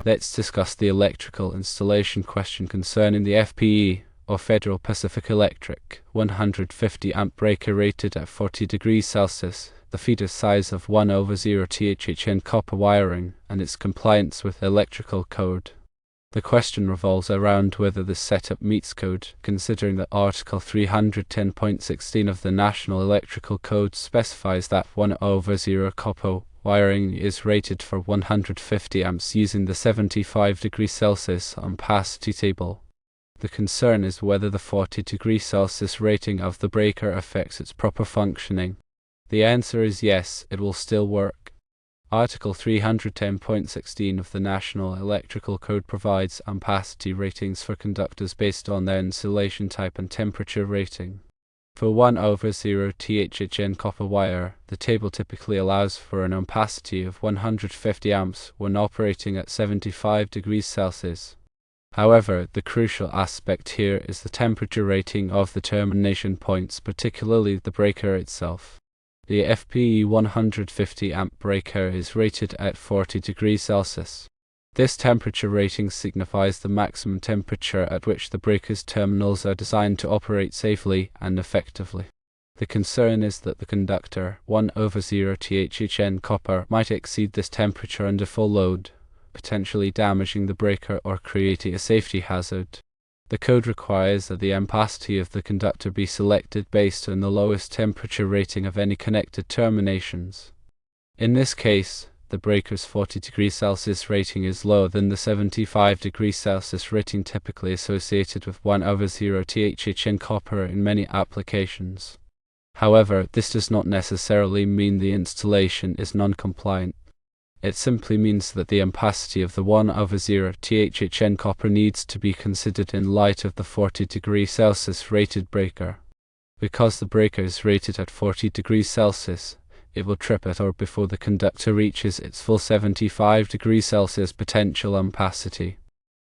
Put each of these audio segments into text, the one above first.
Let's discuss the electrical installation question concerning the FPE, or Federal Pacific Electric, 150 amp breaker rated at 40 degrees Celsius, the feeder size of 1/0 THHN copper wiring, and its compliance with electrical code. The question revolves around whether this setup meets code, considering that Article 310.16 of the National Electrical Code specifies that 1/0 copper wiring is rated for 150 amps using the 75 degrees Celsius ampacity table. The concern is whether the 40 degrees Celsius rating of the breaker affects its proper functioning. The answer is yes, it will still work. Article 310.16 of the National Electrical Code provides ampacity ratings for conductors based on their insulation type and temperature rating. For 1/0 THHN copper wire, the table typically allows for an ampacity of 150 amps when operating at 75 degrees Celsius. However, the crucial aspect here is the temperature rating of the termination points, particularly the breaker itself. The FPE 150 amp breaker is rated at 40 degrees Celsius. This temperature rating signifies the maximum temperature at which the breaker's terminals are designed to operate safely and effectively. The concern is that the conductor, 1/0 THHN copper, might exceed this temperature under full load, potentially damaging the breaker or creating a safety hazard. The code requires that the ampacity of the conductor be selected based on the lowest temperature rating of any connected terminations. In this case, the breaker's 40 degrees Celsius rating is lower than the 75 degrees Celsius rating typically associated with 1/0 THHN copper in many applications. However, this does not necessarily mean the installation is non-compliant. It simply means that the ampacity of the 1/0 THHN copper needs to be considered in light of the 40 degrees Celsius rated breaker. Because the breaker is rated at 40 degrees Celsius, it will trip at or before the conductor reaches its full 75 degrees Celsius potential ampacity.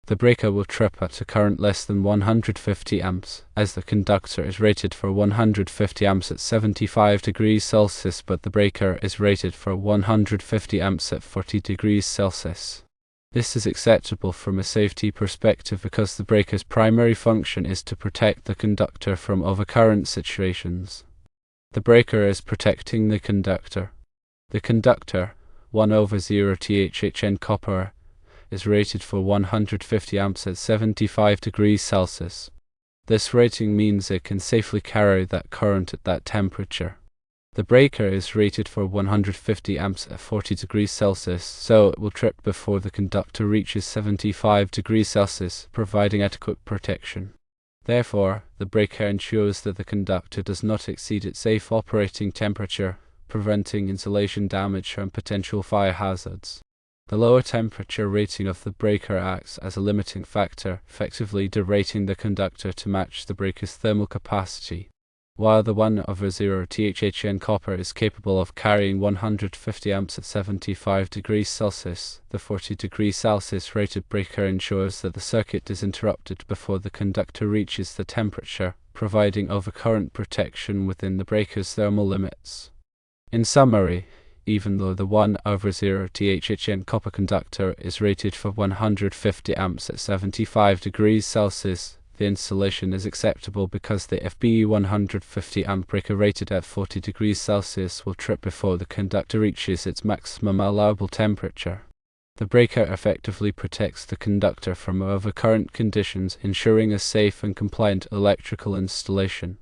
The breaker will trip at a current less than 150 amps, as the conductor is rated for 150 amps at 75 degrees Celsius, but the breaker is rated for 150 amps at 40 degrees Celsius. This is acceptable from a safety perspective because the breaker's primary function is to protect the conductor from overcurrent situations. The breaker is protecting the conductor. The conductor, 1/0 THHN copper, is rated for 150 amps at 75 degrees Celsius. This rating means it can safely carry that current at that temperature. The breaker is rated for 150 amps at 40 degrees Celsius, so it will trip before the conductor reaches 75 degrees Celsius, providing adequate protection. Therefore, the breaker ensures that the conductor does not exceed its safe operating temperature, preventing insulation damage and potential fire hazards. The lower temperature rating of the breaker acts as a limiting factor, effectively derating the conductor to match the breaker's thermal capacity. While the 1/0 THHN copper is capable of carrying 150 amps at 75 degrees Celsius, the 40 degrees Celsius rated breaker ensures that the circuit is interrupted before the conductor reaches the temperature, providing overcurrent protection within the breaker's thermal limits. In summary, even though the 1/0 THHN copper conductor is rated for 150 amps at 75 degrees Celsius, the installation is acceptable because the FPE 150 amp breaker rated at 40 degrees Celsius will trip before the conductor reaches its maximum allowable temperature. The breaker effectively protects the conductor from overcurrent conditions, ensuring a safe and compliant electrical installation.